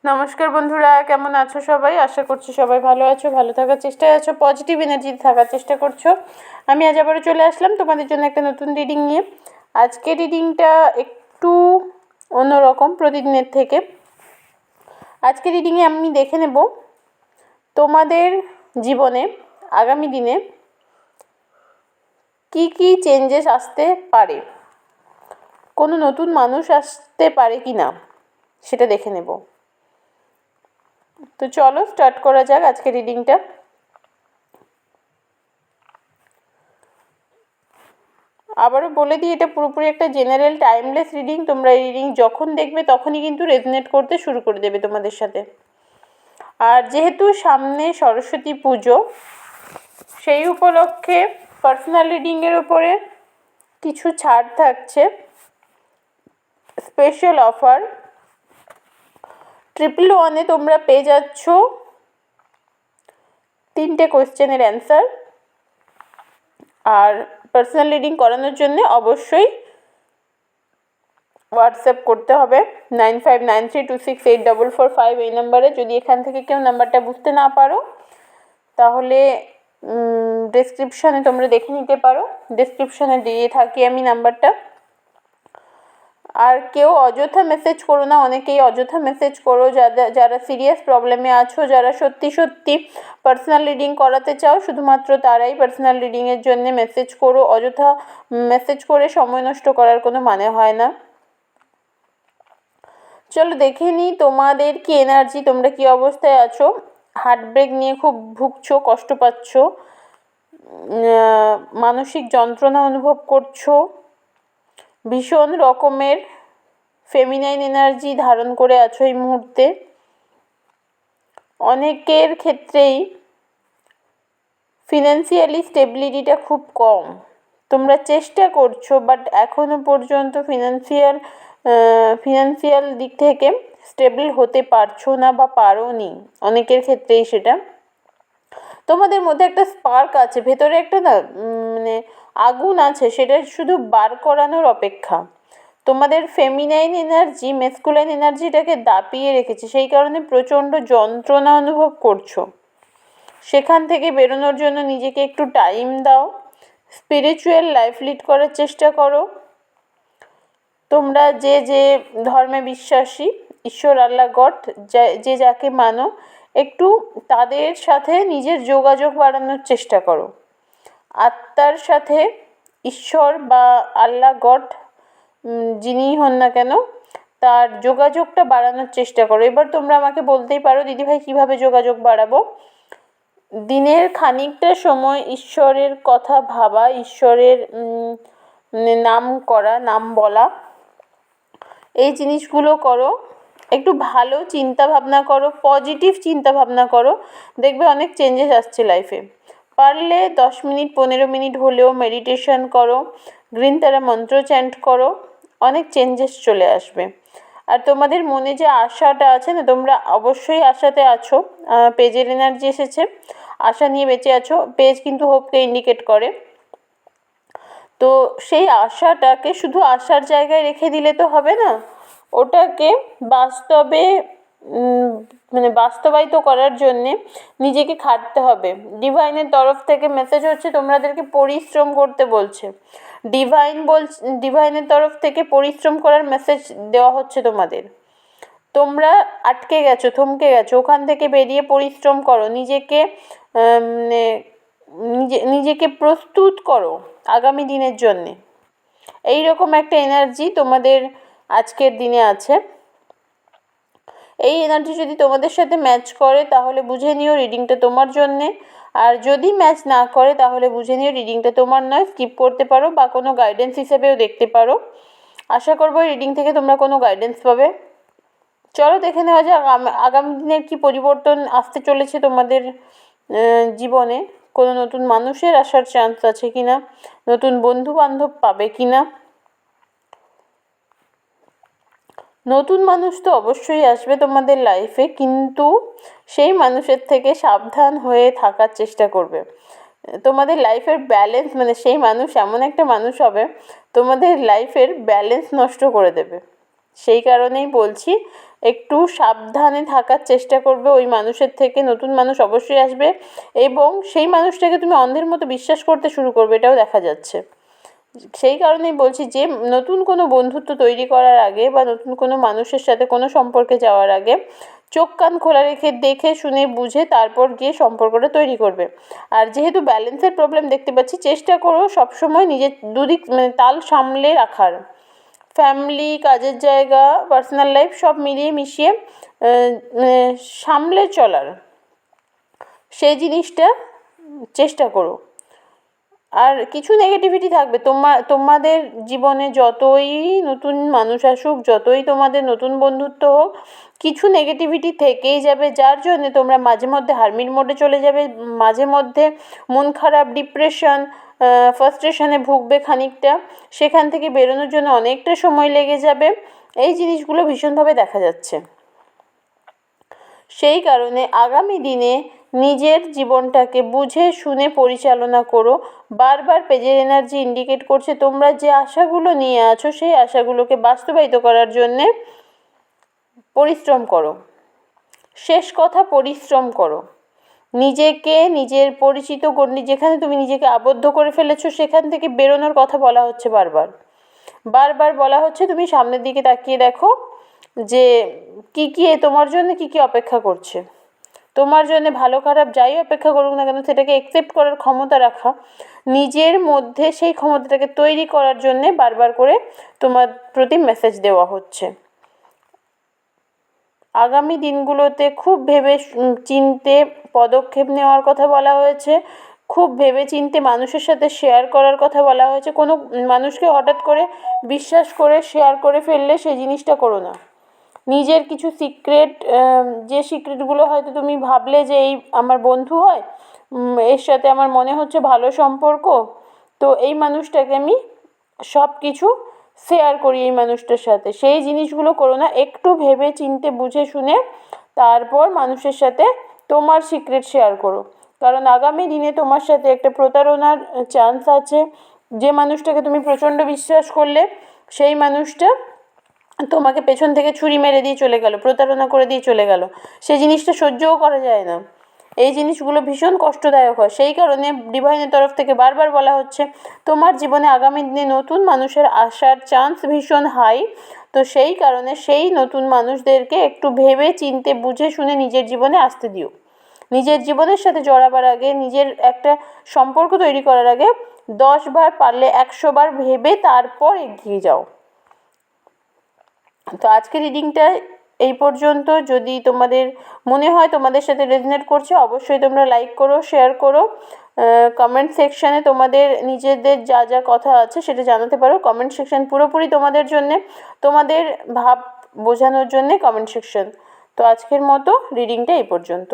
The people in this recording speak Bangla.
নমস্কার বন্ধুরা, কেমন আছো সবাই? আশা করছি সবাই ভালো আছো, ভালো থাকার চেষ্টায় আছো, পজিটিভ এনার্জিতে থাকার চেষ্টা করছো। আমি আজ আবারও চলে আসলাম তোমাদের জন্য একটা নতুন রিডিং নিয়ে। আজকে রিডিংটা একটু অন্যরকম প্রতিদিনের থেকে। আজকে রিডিংয়ে আমি দেখে নেব তোমাদের জীবনে আগামী দিনে কি কি চেঞ্জেস আসতে পারে, কোনো নতুন মানুষ আসতে পারে কি না সেটা দেখে নেব। তো চলো স্টার্ট করা যাক আজকে রিডিংটা। আবারও বলে দিই, এটা পুরোপুরি একটা জেনারেল টাইমলেস রিডিং। তোমরা এই রিডিং যখন দেখবে তখনই কিন্তু রেজনেট করতে শুরু করে দেবে তোমাদের সাথে। আর যেহেতু সামনে সরস্বতী পুজো, সেই উপলক্ষে পার্সোনাল রিডিংয়ের ওপরে কিছু ছাড় থাকছে, স্পেশাল অফার। 111-এ তোমরা পেয়ে যাচ্ছ 3টে কোয়েশ্চেনের অ্যান্সার। আর পার্সোনাল রিডিং করানোর জন্য অবশ্যই হোয়াটসঅ্যাপ করতে হবে 9593268445 এই নাম্বারে। যদি এখান থেকে কেউ নাম্বারটা বুঝতে না পারো তাহলে ডেসক্রিপশানে তোমরা দেখে নিতে পারো, ডেসক্রিপশানে দিয়ে থাকি আমি নাম্বারটা। আর কেউ অযথা মেসেজ করো না, অনেকেই অযথা মেসেজ করো। যারা সিরিয়াস প্রবলেমে আছো, যারা সত্যি সত্যি পার্সোনাল রিডিং করাতে চাও, শুধুমাত্র তারাই পার্সোনাল রিডিংয়ের জন্য মেসেজ করো। অযথা মেসেজ করে সময় নষ্ট করার কোনো মানে হয় না। চলো দেখে নিই তোমাদের কি এনার্জি, তোমরা কি অবস্থায় আছো। হার্ট ব্রেক নিয়ে খুব ভুগছো, কষ্ট পাচ্ছ, মানসিক যন্ত্রণা অনুভব করছো, ভীষণ রকমের ফেমিনাইন এনার্জি ধারণ করে আছো এই মুহূর্তে। অনেকের ক্ষেত্রেই ফিনান্সিয়ালি স্টেবিলিটিটা খুব কম। তোমরা চেষ্টা করছো বাট এখনও পর্যন্ত ফিনান্সিয়াল দিক থেকে স্টেবল হতে পারছো না বা পারোনি, অনেকের ক্ষেত্রেই সেটা। তোমাদের মধ্যে একটা স্পার্ক আছে, ভেতরে একটা না মানে আগুন আছে, সেটা শুধু বার করানোর অপেক্ষা। তোমাদের ফেমিনাইন এনার্জি মেসকুলাইন এনার্জিটাকে দাপিয়ে রেখেছে, সেই কারণে প্রচণ্ড যন্ত্রণা অনুভব করছো। সেখান থেকে বেরোনোর জন্য নিজেকে একটু টাইম দাও, স্পিরিচুয়াল লাইফ লিড করার চেষ্টা করো। তোমরা যে যে ধর্মে বিশ্বাসী, ঈশ্বর, আল্লাহ, গড, যে যাকে মানো, একটু তাদের সাথে নিজের যোগাযোগ বাড়ানোর চেষ্টা করো। আত্মার সাথে, ঈশ্বর বা আল্লাহ, গড যিনিই হন না কেন, তার যোগাযোগটা বাড়ানোর চেষ্টা করো। এবার তোমরা আমাকে বলতেই পারো, দিদিভাই কীভাবে যোগাযোগ বাড়াবো? দিনের খানিকটা সময় ঈশ্বরের কথা ভাবা, ঈশ্বরের নাম করা, নাম বলা, এই জিনিসগুলো করো। একটু ভালো চিন্তা ভাবনা করো, পজিটিভ চিন্তা ভাবনা করো, দেখবে অনেক চেঞ্জেস আসছে লাইফে। পারলে 10 মিনিট 15 মিনিট হলেও মেডিটেশন করো, গ্রিন তারা মন্ত্র চ্যান্ট করো, অনেক চেঞ্জেস চলে আসবে। আর তোমাদের মনে যে আশাটা আছে না, তোমরা অবশ্যই আশাতে আছো। পেজের এনার্জি এসেছে, আশা নিয়ে বেঁচে আছো। পেজ কিন্তু হোপকে ইন্ডিকেট করে। তো সেই আশাটাকে শুধু আশার জায়গায় রেখে দিলে তো হবে না, ওটাকে বাস্তবে বাস্তবায়িত করার জন্যে নিজেকে খাটতে হবে। ডিভাইনের তরফ থেকে মেসেজ হচ্ছে তোমাদেরকে পরিশ্রম করতে বলছে। ডিভাইনের তরফ থেকে পরিশ্রম করার মেসেজ দেওয়া হচ্ছে তোমাদের। তোমরা আটকে গেছো, থমকে গেছো, ওখান থেকে বেরিয়ে পরিশ্রম করো, নিজেকে প্রস্তুত করো আগামী দিনের জন্যে। এই রকম একটা এনার্জি তোমাদের আজকের দিনে আছে। এই এনার্জি যদি তোমাদের সাথে ম্যাচ করে তাহলে বুঝে নিও রিডিংটা তোমার জন্যে। আর যদি ম্যাচ না করে তাহলে বুঝে নিও রিডিংটা তোমার নয়, স্কিপ করতে পারো বা কোনো গাইডেন্স হিসেবেও দেখতে পারো। আশা করবো রিডিং থেকে তোমরা কোনো গাইডেন্স পাবে। চলো দেখে নেওয়া যাক আগামী দিনের কী পরিবর্তন আসতে চলেছে তোমাদের জীবনে। কোনো নতুন মানুষের আসার চান্স আছে কি না, নতুন বন্ধু বান্ধব পাবে কি না। নতুন মানুষ তো অবশ্যই আসবে তোমাদের লাইফে, কিন্তু সেই মানুষের থেকে সাবধান হয়ে থাকার চেষ্টা করবে। তোমাদের লাইফের ব্যালেন্স সেই মানুষ এমন একটা মানুষ হবে তোমাদের লাইফের ব্যালেন্স নষ্ট করে দেবে। সেই কারণেই বলছি একটু সাবধানে থাকার চেষ্টা করবে ওই মানুষের থেকে। নতুন মানুষ অবশ্যই আসবে এবং সেই মানুষটাকে তুমি অন্ধের মতো বিশ্বাস করতে শুরু করবে, এটাও দেখা যাচ্ছে। সেই কারণেই বলছি যে নতুন কোনো বন্ধুত্ব তৈরি করার আগে বা নতুন কোনো মানুষের সাথে কোনো সম্পর্কে যাওয়ার আগে চোখ কান খোলা রেখে দেখে শুনে বুঝে তারপর গিয়ে সম্পর্কটা তৈরি করবে। আর যেহেতু ব্যালেন্সের প্রবলেম দেখতে পাচ্ছি, চেষ্টা করো সবসময় নিজের দুদিক মানে তাল সামলে রাখার। ফ্যামিলি, কাজের জায়গা, পার্সোনাল লাইফ সব মিলিয়ে মিশিয়ে সামলে চলার, সেই জিনিসটা চেষ্টা করো। আর কিছু নেগেটিভিটি থাকবে তোমাদের জীবনে, যতই নতুন মানুষ আসুক, যতই তোমাদের নতুন বন্ধুত্ব হোক, কিছু নেগেটিভিটি থেকেই যাবে, যার জন্যে তোমরা মাঝে মধ্যে হারমিট মোডে চলে যাবে, মাঝে মধ্যে মন খারাপ, ডিপ্রেশন, ফ্রাস্ট্রেশনে ভুগবে খানিকটা, সেখান থেকে বেরোনোর জন্য অনেকটা সময় লেগে যাবে। এই জিনিসগুলো ভীষণভাবে দেখা যাচ্ছে। সেই কারণে আগামী দিনে নিজের জীবনটাকে বুঝে শুনে পরিচালনা করো। বারবার পেজের এনার্জি ইন্ডিকেট করছে তোমরা যে আশাগুলো নিয়ে আছো সেই আশাগুলোকে বাস্তবায়িত করার জন্যে পরিশ্রম করো। শেষ কথা, পরিশ্রম করো। নিজেকে, নিজের পরিচিত গণ্ডি যেখানে তুমি নিজেকে আবদ্ধ করে ফেলেছো সেখান থেকে বেরোনোর কথা বলা হচ্ছে বারবার। বারবার বলা হচ্ছে তুমি সামনের দিকে তাকিয়ে দেখো যে কী তোমার জন্য কী অপেক্ষা করছে। তোমার জন্য ভালো খারাপ যাই অপেক্ষা করুক না কেন সেটাকে অ্যাকসেপ্ট করার ক্ষমতা রাখা, নিজের মধ্যে সেই ক্ষমতাটাকে তৈরি করার জন্যে বারবার করে তোমার প্রতি মেসেজ দেওয়া হচ্ছে। আগামী দিনগুলোতে খুব ভেবে চিন্তে পদক্ষেপ নেওয়ার কথা বলা হয়েছে। খুব ভেবে চিন্তে মানুষের সাথে শেয়ার করার কথা বলা হয়েছে। কোনো মানুষকে হঠাৎ করে বিশ্বাস করে শেয়ার করে ফেললে সেই জিনিসটা করো না। নিজের কিছু সিক্রেট, যে সিক্রেটগুলো হয়তো তুমি ভাবলে যে এই আমার বন্ধু হয়, এর সাথে আমার মনে হচ্ছে ভালো সম্পর্ক, তো এই মানুষটাকে আমি সব কিছু শেয়ার করি এই মানুষটার সাথে, সেই জিনিসগুলো করো না। একটু ভেবে চিন্তে বুঝে শুনে তারপর মানুষের সাথে তোমার সিক্রেট শেয়ার করো, কারণ আগামী দিনে তোমার সাথে একটা প্রতারণার চান্স আছে। যে মানুষটাকে তুমি প্রচণ্ড বিশ্বাস করলে সেই মানুষটা তোমাকে পেছন থেকে ছুরি মেরে দিয়ে চলে গেল, প্রতারণা করে দিয়ে চলে গেল, সেই জিনিসটা সহ্যও করা যায় না। এই জিনিসগুলো ভীষণ কষ্টদায়ক হয়। সেই কারণে ডিভাইনের তরফ থেকে বারবার বলা হচ্ছে তোমার জীবনে আগামী দিনে নতুন মানুষের আসার চান্স ভীষণ হাই। তো সেই কারণে সেই নতুন মানুষদেরকে একটু ভেবে চিন্তে বুঝে শুনে নিজের জীবনে আসতে দিও। নিজের জীবনের সাথে জড়াবার আগে, নিজের একটা সম্পর্ক তৈরি করার আগে 10 বার পারলে 100 বার ভেবে তারপর এগিয়ে যাও। তো আজকের রিডিংটা এই পর্যন্ত। যদি তোমাদের মনে হয় তোমাদের সাথে রেজনেট করছে, অবশ্যই তোমরা লাইক করো, শেয়ার করো, কমেন্ট সেকশানে তোমাদের নিজেদের যা যা কথা আছে সেটা জানাতে পারো। কমেন্ট সেকশান পুরোপুরি তোমাদের জন্যে, তোমাদের ভাব বোঝানোর জন্যে কমেন্ট সেকশান। তো আজকের মতো রিডিংটা এই পর্যন্ত।